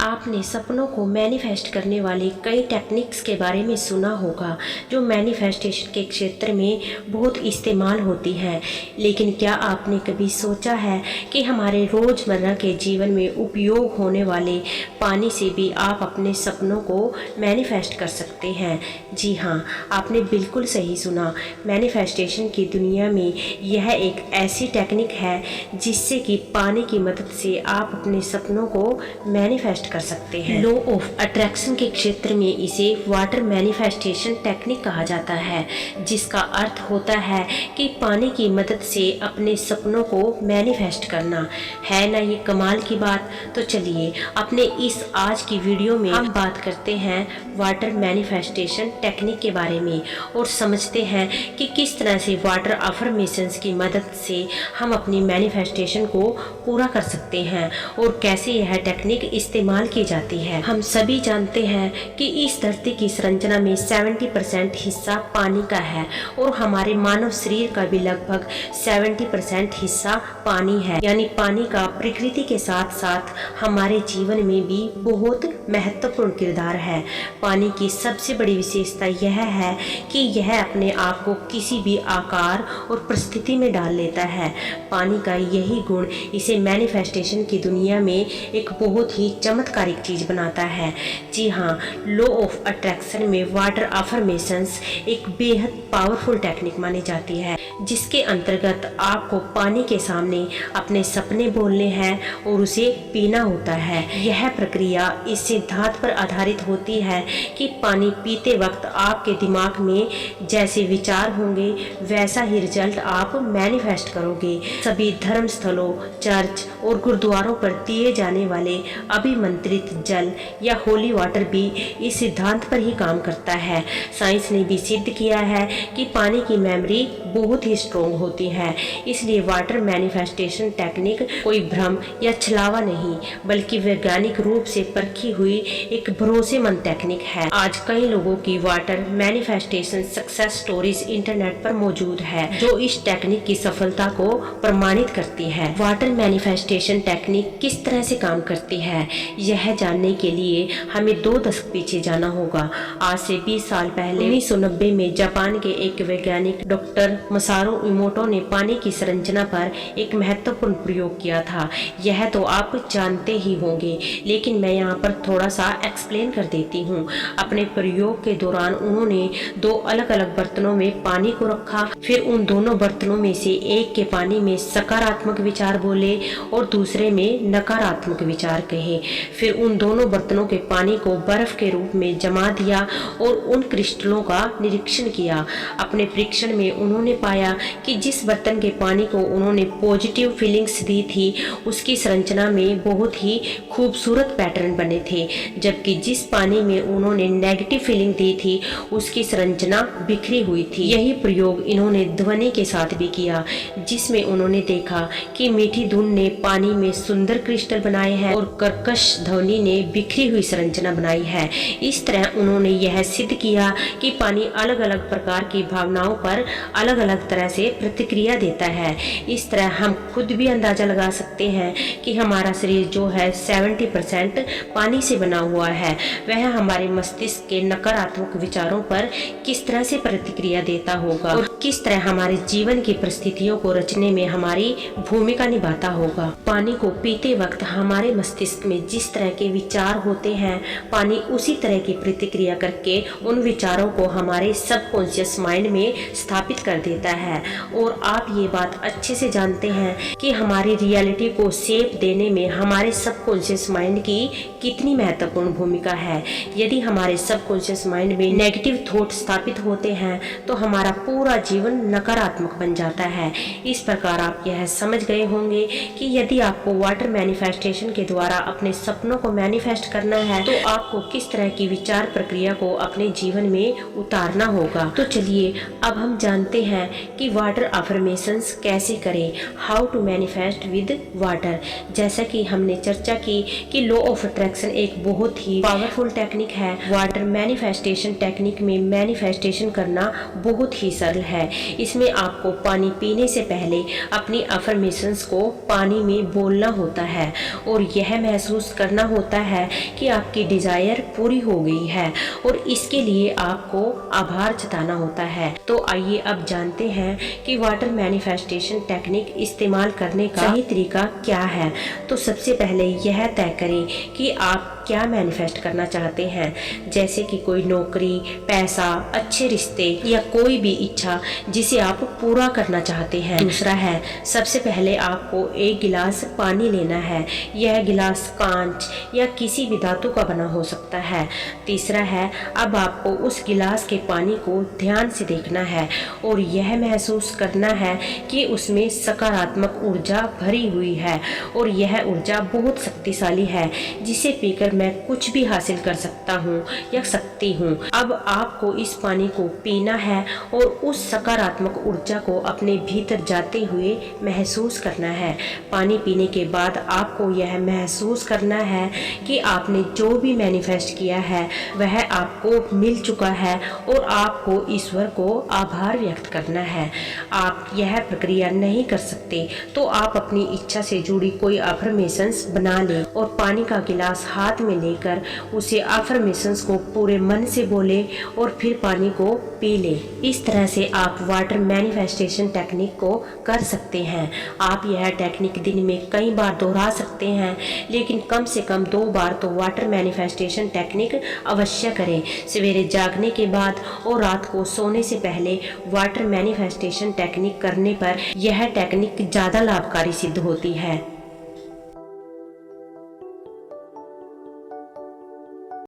आपने सपनों को मैनिफेस्ट करने वाले कई टेक्निक्स के बारे में सुना होगा जो मैनिफेस्टेशन के क्षेत्र में बहुत इस्तेमाल होती हैं, लेकिन क्या आपने कभी सोचा है कि हमारे रोज़मर्रा के जीवन में उपयोग होने वाले पानी से भी आप अपने सपनों को मैनिफेस्ट कर सकते हैं। जी हाँ, आपने बिल्कुल सही सुना। मैनिफेस्टेशन की दुनिया में यह एक ऐसी टेक्निक है जिससे कि पानी की मदद से आप अपने सपनों को मैनिफेस्ट कर सकते हैं। लॉ ऑफ अट्रैक्शन के क्षेत्र में इसे वाटर मैनिफेस्टेशन टेक्निक कहा जाता है, जिसका अर्थ होता है कि पानी की मदद से अपने सपनों को मैनिफेस्ट करना। है ना ये कमाल की बात। तो चलिए अपने इस आज की वीडियो में हम बात करते हैं वाटर मैनिफेस्टेशन टेक्निक के बारे में और समझते हैं कि किस तरह से वाटर अफर्मेशंस की मदद से हम अपनी मैनिफेस्टेशन को पूरा कर सकते हैं और कैसे यह टेक्निक इस्तेमाल की जाती है। हम सभी जानते हैं कि इस धरती की संरचना में 70% हिस्सा पानी का है और हमारे मानव शरीर का भी लगभग 70% हिस्सा पानी है। यानी पानी का प्रकृति के साथ साथ हमारे जीवन में भी बहुत महत्वपूर्ण किरदार है। पानी की सबसे बड़ी विशेषता यह है कि यह अपने आप को किसी भी आकार और परिस्थिति में डाल लेता है। पानी का यही गुण इसे मैनिफेस्टेशन की दुनिया में एक बहुत ही चमत्कारिक चीज बनाता है। जी हाँ, लॉ ऑफ अट्रैक्शन में वाटर अफर्मेशंस एक बेहद पावरफुल टेक्निक मानी जाती है, जिसके अंतर्गत आपको पानी के सामने अपने सपने बोलने हैं और उसे पीना होता है। यह प्रक्रिया इस सिद्धांत पर आधारित होती है कि पानी पीते वक्त आपके दिमाग में जैसे विचार होंगे वैसा ही रिजल्ट आप मैनिफेस्ट करोगे। सभी धर्म स्थलों, चर्च और गुरुद्वारों पर दिए जाने वाले अभिमंत्रित जल या होली वाटर भी इस सिद्धांत पर ही काम करता है। साइंस ने भी सिद्ध किया है कि पानी की मेमोरी बहुत ही स्ट्रॉन्ग होती है, इसलिए वाटर मैनिफेस्टेशन टेक्निक कोई भ्रम या छलावा नहीं बल्कि वैज्ञानिक रूप से परखी हुई एक भरोसेमंद टेक्निक है। आज कई लोगों की water manifestation success stories internet पर मौजूद है जो इस टेक्निक की सफलता को प्रमाणित करती है। वाटर मैनिफेस्टेशन टेक्निक किस तरह से काम करती है, यह जानने के लिए हमें 2 दशक पीछे जाना होगा। आज से 20 साल पहले 1990 में जापान के एक वैज्ञानिक डॉक्टर मसारू इमोटो ने पानी की संरचना पर एक महत्वपूर्ण प्रयोग किया था। यह तो आप जानते ही होंगे, लेकिन मैं यहाँ पर थोड़ा सा एक्सप्लेन कर देती हूँ। अपने प्रयोग के दौरान उन्होंने 2 अलग अलग बर्तनों में पानी को रखा, फिर उन दोनों बर्तनों में से एक के पानी में सकारात्मक विचार बोले और दूसरे में नकारात्मक विचार कहे। फिर उन दोनों बर्तनों के पानी को बर्फ के रूप में जमा दिया और उन क्रिस्टलों का निरीक्षण किया। अपने परीक्षण में उन्होंने पाया कि जिस बर्तन के पानी को उन्होंने पॉजिटिव फीलिंग्स दी थी उसकी संरचना में बहुत ही खूबसूरत पैटर्न बने थे, जबकि जिस पानी में उन्होंने नेगेटिव फीलिंग दी थी उसकी संरचना बिखरी हुई थी। यही प्रयोग इन्होंने ध्वनि के साथ भी किया, जिसमें उन्होंने देखा कि मीठी धुन ने पानी में सुंदर क्रिस्टल बनाए हैं और कर्कश ध्वनि ने बिखरी हुई संरचना बनाई है। इस तरह उन्होंने यह सिद्ध किया कि पानी अलग अलग प्रकार की भावनाओं पर अलग अलग तरह से प्रतिक्रिया देता है। इस तरह हम खुद भी अंदाजा लगा सकते हैं कि हमारा शरीर जो है 70% पानी से बना हुआ है, वह हमारे मस्तिष्क के नकारात्मक विचारों पर किस तरह से प्रतिक्रिया देता होगा और किस तरह हमारे जीवन की परिस्थितियों को रचने में हमारी भूमिका निभाता होगा। पानी को पीते वक्त हमारे मस्तिष्क में जिस तरह के विचार होते हैं, पानी उसी तरह की प्रतिक्रिया करके उन विचारों को हमारे सबकॉन्शियस माइंड में स्थापित कर देता है। और आप ये बात अच्छे से जानते हैं कि हमारी रियलिटी को शेप देने में हमारे सबकॉन्शियस माइंड की कितनी महत्वपूर्ण भूमिका है। यदि हमारे सबकॉन्शियस माइंड में नेगेटिव थॉट स्थापित होते हैं तो हमारा पूरा जीवन नकारात्मक बन जाता है। इस प्रकार आप यह समझ गए होंगे कि यदि आपको वाटर मैनिफेस्टेशन के द्वारा अपने सपनों को मैनिफेस्ट करना है तो आपको किस तरह की विचार प्रक्रिया को अपने जीवन में उतारना होगा। तो चलिए अब हम जानते हैं कि वाटर अफर्मेशंस कैसे करें, how to manifest with water. जैसा कि हमने चर्चा की कि लॉ ऑफ अट्रैक्शन एक बहुत ही पावरफुल टेक्निक है। वाटर मैनिफेस्टेशन टेक्निक में मैनिफेस्टेशन करना बहुत ही सरल है। इसमें आपको पानी पीने से पहले अपनी अफर्मेशंस को पानी में बोलना होता है और यह महसूस करना होता है कि आपकी डिज़ायर पूरी हो गई है और इसके लिए आपको आभार जताना होता है। तो आइए अब जानते हैं कि वाटर मैनिफेस्टेशन टेक्निक इस्तेमाल करने का सही तरीका क्या है। तो सबसे पहले यह तय करें कि आप क्या मैनिफेस्ट करना चाहते हैं, जैसे कि कोई नौकरी, पैसा, अच्छे रिश्ते या कोई भी इच्छा जिसे आप पूरा करना चाहते हैं। दूसरा है, सबसे पहले आपको एक गिलास पानी लेना है। यह गिलास कांच या किसी भी धातु का बना हो सकता है। तीसरा है, अब आपको उस गिलास के पानी को ध्यान से देखना है और यह महसूस करना है कि उसमें सकारात्मक ऊर्जा भरी हुई है और यह ऊर्जा बहुत शक्तिशाली है जिसे पीकर मैं कुछ भी हासिल कर सकता हूँ या सकती हूँ। अब आपको इस पानी को पीना है और उस सकारात्मक ऊर्जा को अपने भीतर जाते हुए महसूस करना है। पानी पीने के बाद आपको यह महसूस करना है कि आपने जो भी मैनिफेस्ट किया है वह आपको मिल चुका है और आपको ईश्वर को आभार व्यक्त करना है। आप यह प्रक्रिया नहीं कर सकते तो आप अपनी इच्छा से जुड़ी कोई अफर्मेशंस बना लें और पानी का गिलास हाथ में लेकर उसे अफर्मेशंस को पूरे मन से बोले और फिर पानी को पी ले। इस तरह से आप वाटर मैनिफेस्टेशन टेक्निक को कर सकते हैं। आप यह टेक्निक दिन में कई बार दोहरा सकते हैं, लेकिन कम से कम 2 बार तो वाटर मैनिफेस्टेशन टेक्निक अवश्य करें। सवेरे जागने के बाद और रात को सोने से पहले वाटर मैनिफेस्टेशन टेक्निक करने पर यह टेक्निक ज़्यादा लाभकारी सिद्ध होती है।